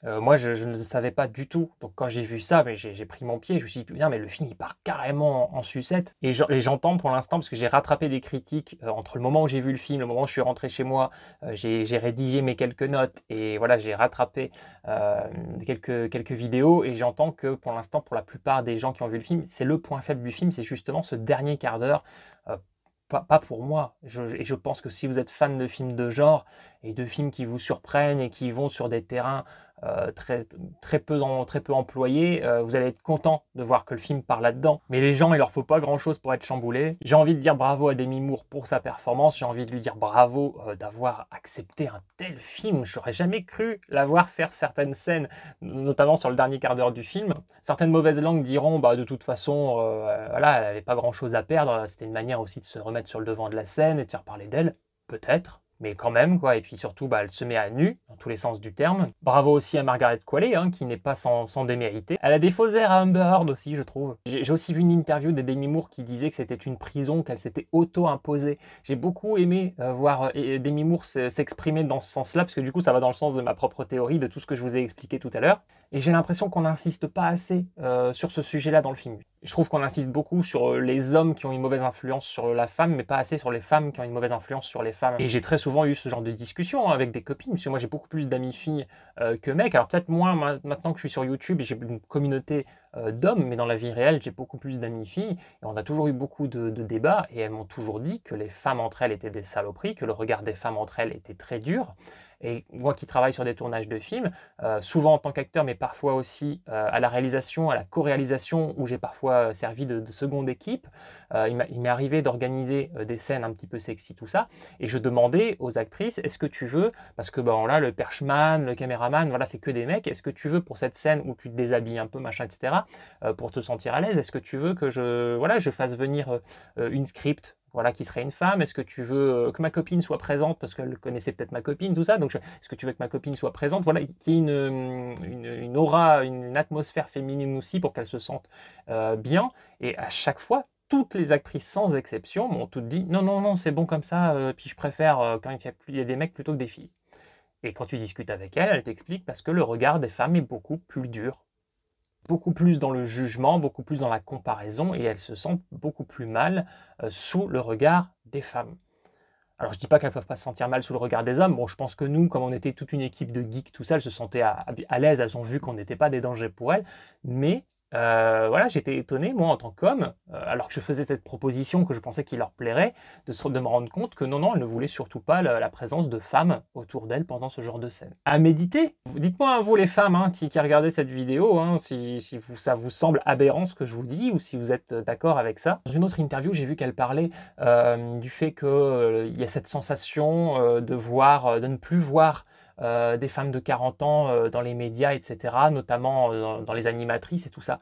Moi, je ne le savais pas du tout. Donc, quand j'ai vu ça, j'ai pris mon pied. Je me suis dit, putain, mais le film, il part carrément en sucette. Et j'entends pour l'instant, parce que j'ai rattrapé des critiques entre le moment où j'ai vu le film, le moment où je suis rentré chez moi, j'ai rédigé mes quelques notes et voilà, j'ai rattrapé quelques vidéos. Et j'entends que pour l'instant, pour la plupart des gens qui ont vu le film, c'est le point faible du film, c'est justement ce dernier quart d'heure. Pas pour moi. Et je pense que si vous êtes fan de films de genre et de films qui vous surprennent et qui vont sur des terrains très peu employés, vous allez être content de voir que le film part là-dedans. Mais les gens, il leur faut pas grand-chose pour être chamboulés. J'ai envie de dire bravo à Demi Moore pour sa performance. J'ai envie de lui dire bravo d'avoir accepté un tel film. J'aurais jamais cru l'avoir faire certaines scènes, notamment sur le dernier quart d'heure du film. Certaines mauvaises langues diront, bah de toute façon, voilà, elle avait pas grand-chose à perdre. C'était une manière aussi de se remettre sur le devant de la scène et de faire parler d'elle, peut-être. Mais quand même, quoi. Et puis surtout, bah, elle se met à nu, dans tous les sens du terme. Bravo aussi à Margaret Qualley, hein, qui n'est pas sans démériter. Elle a des faux airs à Amber Heard aussi, je trouve. J'ai aussi vu une interview de Demi Moore qui disait que c'était une prison, qu'elle s'était auto-imposée. J'ai beaucoup aimé voir Demi Moore s'exprimer dans ce sens-là, parce que du coup, ça va dans le sens de ma propre théorie, de tout ce que je vous ai expliqué tout à l'heure. Et j'ai l'impression qu'on n'insiste pas assez sur ce sujet-là dans le film. Je trouve qu'on insiste beaucoup sur les hommes qui ont une mauvaise influence sur la femme, mais pas assez sur les femmes qui ont une mauvaise influence sur les femmes. Et j'ai très souvent eu ce genre de discussion avec des copines, parce que moi j'ai beaucoup plus d'amis filles que mecs. Alors peut-être moins maintenant que je suis sur YouTube et j'ai une communauté d'hommes, mais dans la vie réelle j'ai beaucoup plus d'amis filles. Et on a toujours eu beaucoup de débats, et elles m'ont toujours dit que les femmes entre elles étaient des saloperies, que le regard des femmes entre elles était très dur. Et moi qui travaille sur des tournages de films, souvent en tant qu'acteur, mais parfois aussi à la réalisation, à la co-réalisation, où j'ai parfois servi de seconde équipe, il m'est arrivé d'organiser des scènes un petit peu sexy, tout ça, et je demandais aux actrices, est-ce que tu veux, parce que bon là, le perchman, le caméraman, voilà, c'est que des mecs, est-ce que tu veux pour cette scène où tu te déshabilles un peu, machin, etc., pour te sentir à l'aise, est-ce que tu veux que je fasse venir une script, voilà, qui serait une femme? Est-ce que tu veux que ma copine soit présente parce qu'elle connaissait peut-être ma copine, tout ça? Donc, est-ce que tu veux que ma copine soit présente? Voilà, qu'il y ait une aura, une atmosphère féminine aussi pour qu'elle se sente bien. Et à chaque fois, toutes les actrices, sans exception, m'ont toutes dit non, non, non, c'est bon comme ça, puis je préfère quand il y a des mecs plutôt que des filles. Et quand tu discutes avec elle, elle t'explique parce que le regard des femmes est beaucoup plus dur. beaucoup plus dans le jugement, beaucoup plus dans la comparaison, et elles se sentent beaucoup plus mal sous le regard des femmes. Alors je dis pas qu'elles peuvent pas se sentir mal sous le regard des hommes, bon je pense que nous, comme on était toute une équipe de geeks, tout ça, elles se sentaient à l'aise, elles ont vu qu'on n'était pas des dangers pour elles, mais voilà, j'étais étonné, moi en tant qu'homme, alors que je faisais cette proposition que je pensais qu'il leur plairait, de me rendre compte que non, elles ne voulaient surtout pas la présence de femmes autour d'elles pendant ce genre de scène. À méditer, dites-moi vous les femmes hein, qui regardez cette vidéo, hein, si ça vous semble aberrant ce que je vous dis, ou si vous êtes d'accord avec ça. Dans une autre interview, j'ai vu qu'elle parlait du fait qu'il y a cette sensation de ne plus voir des femmes de 40 ans dans les médias, etc., notamment dans les animatrices et tout ça.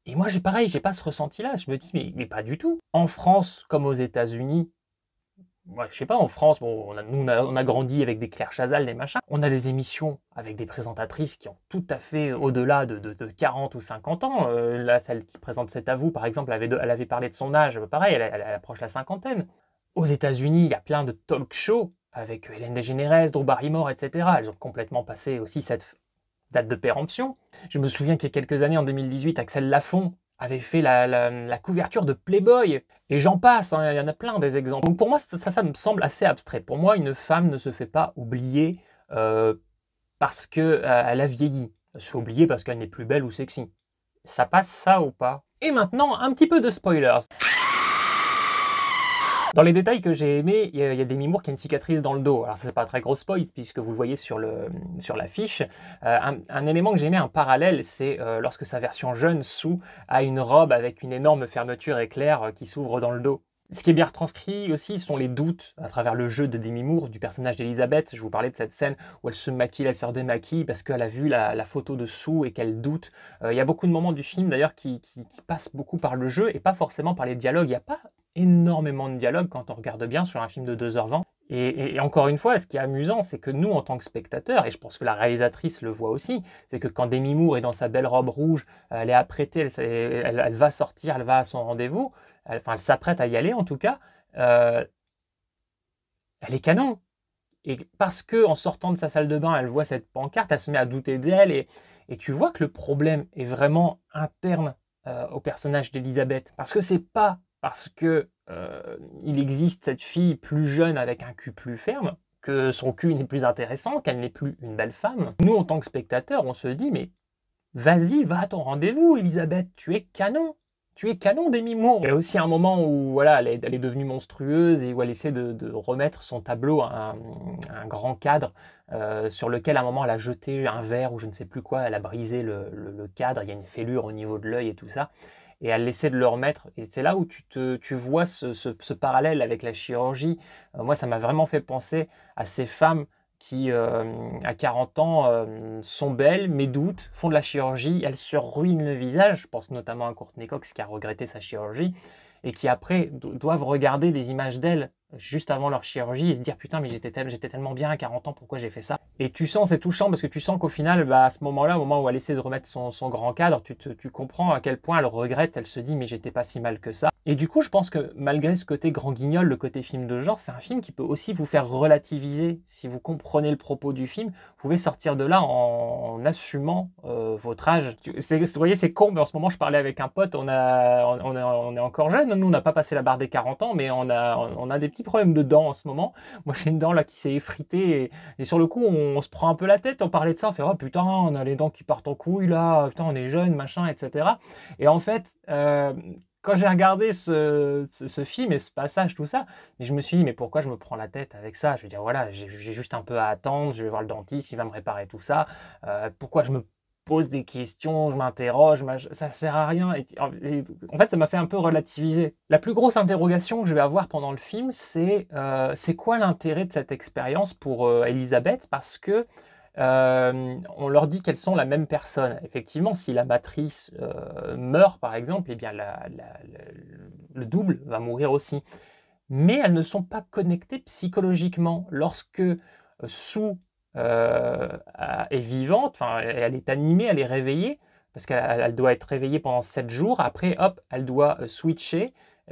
Et moi, pareil, j'ai pas ce ressenti-là. Je me dis, mais pas du tout. En France, comme aux États-Unis, moi, je sais pas, en France, bon, on a grandi avec des Claire Chazal, des machins. On a des émissions avec des présentatrices qui ont tout à fait au-delà de 40 ou 50 ans. Là, celle qui présente C'est à vous, par exemple, elle avait parlé de son âge. Pareil, elle approche la cinquantaine. Aux États-Unis, il y a plein de talk shows avec Hélène DeGeneres, Drew Barrymore, etc. Elles ont complètement passé aussi cette date de péremption. Je me souviens qu'il y a quelques années, en 2018, Axel Lafont avait fait la couverture de Playboy. Et j'en passe, hein, il y en a plein des exemples. Donc pour moi, ça me semble assez abstrait. Pour moi, une femme ne se fait pas oublier parce qu'elle a vieilli. Elle se fait oublier parce qu'elle n'est plus belle ou sexy. Ça passe ça ou pas? Et maintenant, un petit peu de spoilers. Dans les détails que j'ai aimés, il y a Demi Moore qui a une cicatrice dans le dos. Alors ça c'est pas un très gros spoil puisque vous le voyez sur l'affiche. Un élément que j'ai aimé, un parallèle, c'est lorsque sa version jeune Sue a une robe avec une énorme fermeture éclair qui s'ouvre dans le dos. Ce qui est bien retranscrit aussi sont les doutes à travers le jeu de Demi Moore, du personnage d'Elizabeth. Je vous parlais de cette scène où elle se maquille, elle se redémaquille parce qu'elle a vu la photo de Sue et qu'elle doute. Il y a beaucoup de moments du film d'ailleurs qui passent beaucoup par le jeu et pas forcément par les dialogues. Il n'y a pas énormément de dialogue quand on regarde bien sur un film de 2h20. Et encore une fois, ce qui est amusant, c'est que nous, en tant que spectateurs, et je pense que la réalisatrice le voit aussi, c'est que quand Demi Moore est dans sa belle robe rouge, elle est apprêtée, elle va sortir, elle va à son rendez-vous, elle s'apprête à y aller en tout cas, elle est canon. Et parce que en sortant de sa salle de bain, elle voit cette pancarte, elle se met à douter d'elle, et tu vois que le problème est vraiment interne au personnage d'Elizabeth. Parce que c'est pas parce que il existe cette fille plus jeune avec un cul plus ferme, que son cul n'est plus intéressant, qu'elle n'est plus une belle femme. Nous, en tant que spectateurs, on se dit, mais vas-y, va à ton rendez-vous, Elisabeth, tu es canon. Tu es canon, Demi Moore. Il y a aussi un moment où voilà, elle est devenue monstrueuse et où elle essaie de remettre son tableau à un grand cadre sur lequel à un moment elle a jeté un verre ou je ne sais plus quoi, elle a brisé le cadre, il y a une fêlure au niveau de l'œil et tout ça. Et elle essaie de le remettre. Et c'est là où tu vois ce parallèle avec la chirurgie. Moi, ça m'a vraiment fait penser à ces femmes qui, à 40 ans, sont belles, mais doutent, font de la chirurgie, elles se ruinent le visage. Je pense notamment à Courtney Cox qui a regretté sa chirurgie et qui après doivent regarder des images d'elles juste avant leur chirurgie et se dire putain mais j'étais tellement bien à 40 ans, pourquoi j'ai fait ça? Et tu sens, c'est touchant parce que tu sens qu'au final, à ce moment-là, au moment où elle essaie de remettre son grand cadre, tu comprends à quel point elle regrette, elle se dit mais j'étais pas si mal que ça. Et du coup, je pense que malgré ce côté grand guignol, le côté film de genre, c'est un film qui peut aussi vous faire relativiser. Si vous comprenez le propos du film, vous pouvez sortir de là en assumant votre âge. Vous voyez, c'est con, mais en ce moment, je parlais avec un pote, on est encore jeune, nous, on n'a pas passé la barre des 40 ans, mais on a des petits problèmes de dents en ce moment. Moi, j'ai une dent là qui s'est effritée, et sur le coup, on se prend un peu la tête, on parlait de ça, on fait « Oh putain, on a les dents qui partent en couille là, putain, on est jeune, machin, etc. » Et en fait... quand j'ai regardé ce film et ce passage, tout ça, je me suis dit, mais pourquoi je me prends la tête avec ça? Je veux dire, voilà, j'ai juste un peu à attendre, je vais voir le dentiste, il va me réparer tout ça. Pourquoi je me pose des questions, je m'interroge, ça sert à rien. En fait, ça m'a fait un peu relativiser. La plus grosse interrogation que je vais avoir pendant le film, c'est quoi l'intérêt de cette expérience pour Elisabeth? Parce que on leur dit qu'elles sont la même personne. Effectivement, si la matrice meurt, par exemple, eh bien le double va mourir aussi. Mais elles ne sont pas connectées psychologiquement. Lorsque Sue est vivante, elle est animée, elle est réveillée, parce qu'elle doit être réveillée pendant 7 jours. Après, hop, elle doit switcher.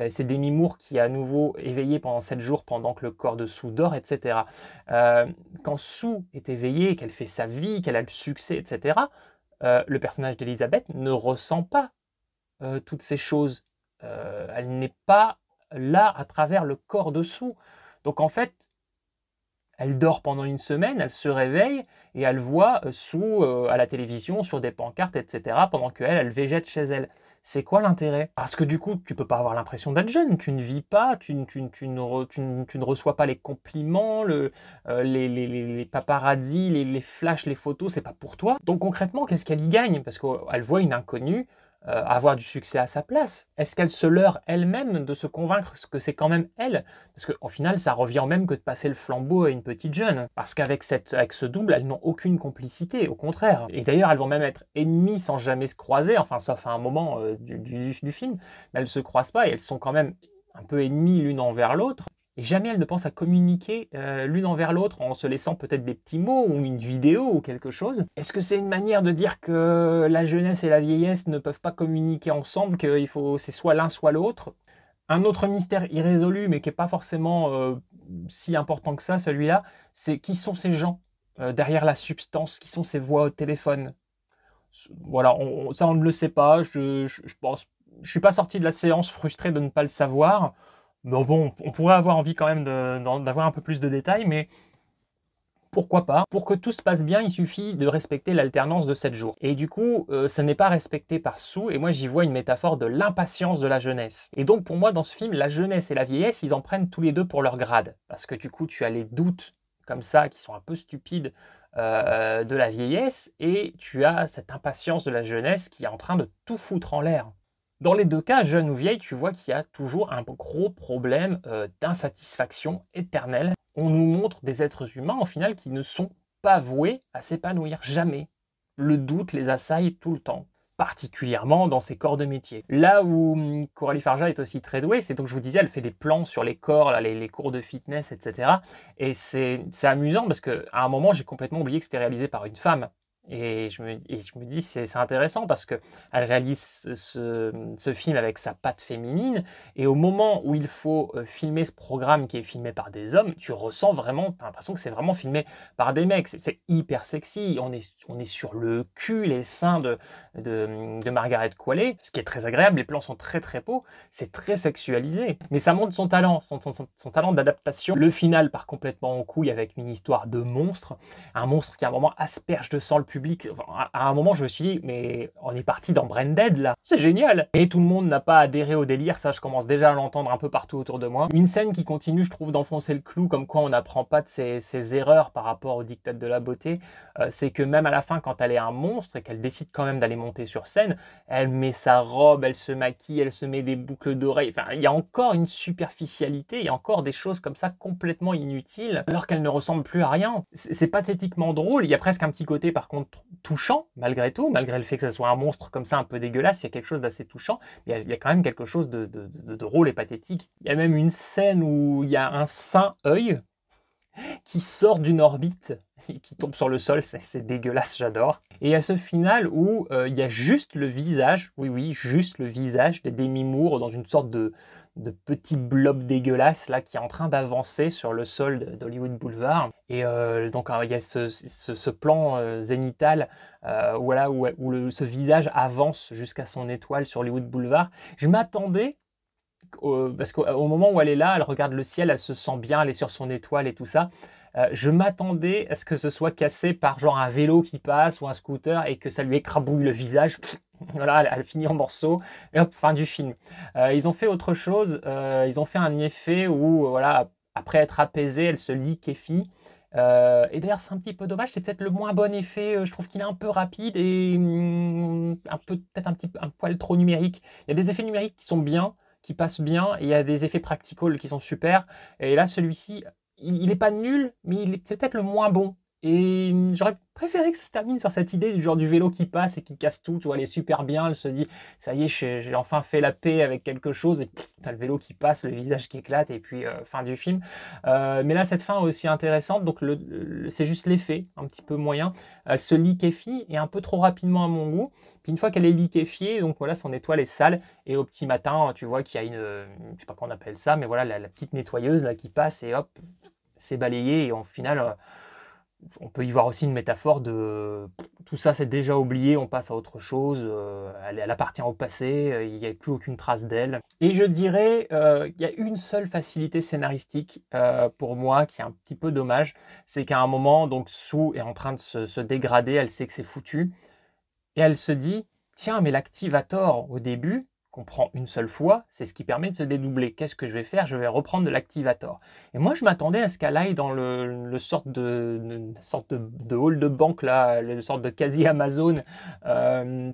C'est Demi Moore qui est à nouveau éveillée pendant 7 jours pendant que le corps de Sue dort, etc. Quand Sue est éveillée, qu'elle fait sa vie, qu'elle a le succès, etc., le personnage d'Elisabeth ne ressent pas toutes ces choses. Elle n'est pas là à travers le corps dessous. Donc en fait, elle dort pendant une semaine, elle se réveille et elle voit à la télévision, sur des pancartes, etc., pendant qu'elle végète chez elle. C'est quoi l'intérêt? Parce que du coup, tu peux pas avoir l'impression d'être jeune, tu ne vis pas, tu ne reçois pas les compliments, les paparazzis, les flashs, les photos, c'est pas pour toi. Donc concrètement, qu'est-ce qu'elle y gagne? Parce qu'elle voit une inconnue avoir du succès à sa place. Est-ce qu'elle se leurre elle-même de se convaincre que c'est quand même elle? Parce qu'au final, ça revient au même que de passer le flambeau à une petite jeune. Parce qu'avec ce double, elles n'ont aucune complicité, au contraire. Et d'ailleurs, elles vont même être ennemies sans jamais se croiser, enfin, sauf à un moment du film. Mais elles ne se croisent pas et elles sont quand même un peu ennemies l'une envers l'autre. Et jamais elles ne pensent à communiquer l'une envers l'autre en se laissant peut-être des petits mots ou une vidéo ou quelque chose. Est-ce que c'est une manière de dire que la jeunesse et la vieillesse ne peuvent pas communiquer ensemble, c'est soit l'un soit l'autre? Un autre mystère irrésolu, mais qui n'est pas forcément si important que ça, celui-là, c'est qui sont ces gens derrière la substance, qui sont ces voix au téléphone? Voilà, ça on ne le sait pas, je pense, je suis pas sorti de la séance frustré de ne pas le savoir. Bon, on pourrait avoir envie quand même d'avoir un peu plus de détails, mais pourquoi pas? Pour que tout se passe bien, il suffit de respecter l'alternance de 7 jours. Et du coup, ça n'est pas respecté par Sue, et moi j'y vois une métaphore de l'impatience de la jeunesse. Et donc pour moi, dans ce film, la jeunesse et la vieillesse, ils en prennent tous les deux pour leur grade. Parce que du coup, tu as les doutes comme ça, qui sont un peu stupides, de la vieillesse, et tu as cette impatience de la jeunesse qui est en train de tout foutre en l'air. Dans les deux cas, jeune ou vieille, tu vois qu'il y a toujours un gros problème d'insatisfaction éternelle. On nous montre des êtres humains, au final, qui ne sont pas voués à s'épanouir, jamais. Le doute les assaille tout le temps, particulièrement dans ses corps de métier. Là où Coralie Farja est aussi très douée, c'est donc, je vous disais, elle fait des plans sur les corps, là, les cours de fitness, etc. Et c'est amusant parce qu'à un moment, j'ai complètement oublié que c'était réalisé par une femme. Et je me dis, c'est intéressant parce qu'elle réalise ce film avec sa patte féminine, et au moment où il faut filmer ce programme qui est filmé par des hommes, tu ressens vraiment, tu as l'impression que c'est vraiment filmé par des mecs. C'est hyper sexy, on est sur le cul, les seins de Margaret Qualley, ce qui est très agréable, les plans sont très très beaux, c'est très sexualisé. Mais ça montre son talent, son talent d'adaptation. Le final part complètement en couille avec une histoire de monstre, un monstre qui à un moment asperge de sang le public. Enfin, à un moment, je me suis dit, mais on est parti dans Branded, là. C'est génial. Et tout le monde n'a pas adhéré au délire. Ça, je commence déjà à l'entendre un peu partout autour de moi. Une scène qui continue, je trouve, d'enfoncer le clou, comme quoi on n'apprend pas de ses erreurs par rapport au diktat de la beauté. C'est que même à la fin, quand elle est un monstre et qu'elle décide quand même d'aller monter sur scène, elle met sa robe, elle se maquille, elle se met des boucles d'oreilles. Enfin, il y a encore une superficialité, il y a encore des choses comme ça complètement inutiles, alors qu'elle ne ressemble plus à rien. C'est pathétiquement drôle. Il y a presque un petit côté, par contre, touchant, malgré tout, malgré le fait que ce soit un monstre comme ça, un peu dégueulasse, il y a quelque chose d'assez touchant, mais il y a quand même quelque chose de drôle et pathétique. Il y a même une scène où il y a un saint-œil qui sort d'une orbite et qui tombe sur le sol, c'est dégueulasse, j'adore. Et il y a ce final où il y a juste le visage, oui, juste le visage de Demi Moore dans une sorte de petit blob dégueulasse là qui est en train d'avancer sur le sol d'Hollywood Boulevard. Et donc il y a ce plan zénital voilà, où ce visage avance jusqu'à son étoile sur Hollywood Boulevard. Je m'attendais, parce qu'au moment où elle est là, elle regarde le ciel, elle se sent bien, elle est sur son étoile et tout ça. Je m'attendais à ce que ce soit cassé par genre un vélo qui passe ou un scooter et que ça lui écrabouille le visage. Voilà, elle finit en morceaux et hop, fin du film. Ils ont fait autre chose, ils ont fait un effet où, voilà, après être apaisée, elle se liquéfie. Et d'ailleurs, c'est un petit peu dommage, c'est peut-être le moins bon effet. Je trouve qu'il est un peu rapide et peut-être un poil trop numérique. Il y a des effets numériques qui sont bien, qui passent bien, et il y a des effets practical qui sont super. Et là, celui-ci, il n'est pas nul, mais il est peut-être le moins bon. Et j'aurais préféré que ça se termine sur cette idée du genre du vélo qui passe et qui casse tout. Tu vois, elle est super bien, elle se dit, ça y est, j'ai enfin fait la paix avec quelque chose. Et t'as le vélo qui passe, le visage qui éclate, et puis fin du film. Mais là, cette fin est aussi intéressante. Donc c'est juste l'effet, un petit peu moyen. Elle se liquéfie, et un peu trop rapidement à mon goût. Puis une fois qu'elle est liquéfiée, donc voilà, son étoile est sale. Et au petit matin, tu vois qu'il y a je sais pas comment on appelle ça, mais voilà, la petite nettoyeuse là qui passe, et hop, c'est balayé. Et au final... On peut y voir aussi une métaphore de tout ça c'est déjà oublié, on passe à autre chose, elle appartient au passé, il n'y a plus aucune trace d'elle. Et je dirais, il y a une seule facilité scénaristique pour moi qui est un petit peu dommage, c'est qu'à un moment, donc Sue est en train de se dégrader, elle sait que c'est foutu, et elle se dit, tiens mais l'activator au début, qu'on prend une seule fois, c'est ce qui permet de se dédoubler. Qu'est-ce que je vais faire? Je vais reprendre de l'activator. Et moi, je m'attendais à ce qu'elle aille dans le sorte de hall de banque, là, le sorte de quasi Amazon,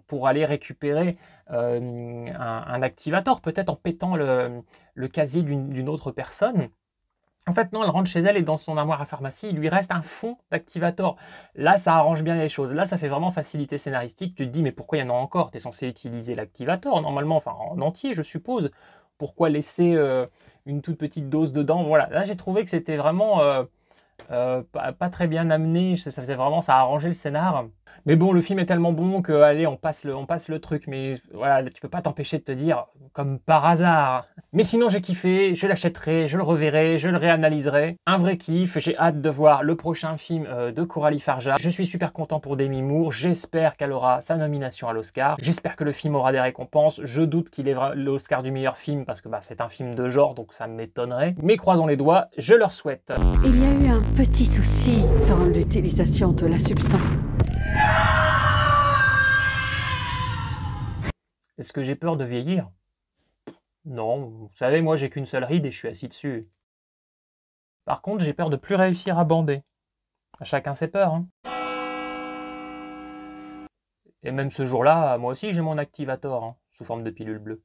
pour aller récupérer un activator, peut-être en pétant le casier d'une autre personne. En fait, non, elle rentre chez elle et dans son armoire à pharmacie, il lui reste un fond d'activator. Là, ça arrange bien les choses. Là, ça fait vraiment facilité scénaristique. Tu te dis, mais pourquoi il y en a encore? Tu es censé utiliser l'activator, normalement, enfin en entier, je suppose. Pourquoi laisser une toute petite dose dedans? Voilà, là, j'ai trouvé que c'était vraiment pas très bien amené. Ça faisait vraiment, ça a arrangé le scénar. Mais bon, le film est tellement bon que, allez, on passe le truc. Mais voilà, tu peux pas t'empêcher de te dire, comme par hasard. Mais sinon, j'ai kiffé, je l'achèterai, je le reverrai, je le réanalyserai. Un vrai kiff, j'ai hâte de voir le prochain film de Coralie Farja. Je suis super content pour Demi Moore, j'espère qu'elle aura sa nomination à l'Oscar. J'espère que le film aura des récompenses. Je doute qu'il ait l'Oscar du meilleur film parce que c'est un film de genre, donc ça m'étonnerait. Mais croisons les doigts, je leur souhaite. Il y a eu un petit souci dans l'utilisation de la substance. Est-ce que j'ai peur de vieillir? Non, vous savez, moi j'ai qu'une seule ride et je suis assis dessus. Par contre, j'ai peur de plus réussir à bander. À chacun ses peurs, hein. Et même ce jour-là, moi aussi j'ai mon activator, hein, sous forme de pilule bleue.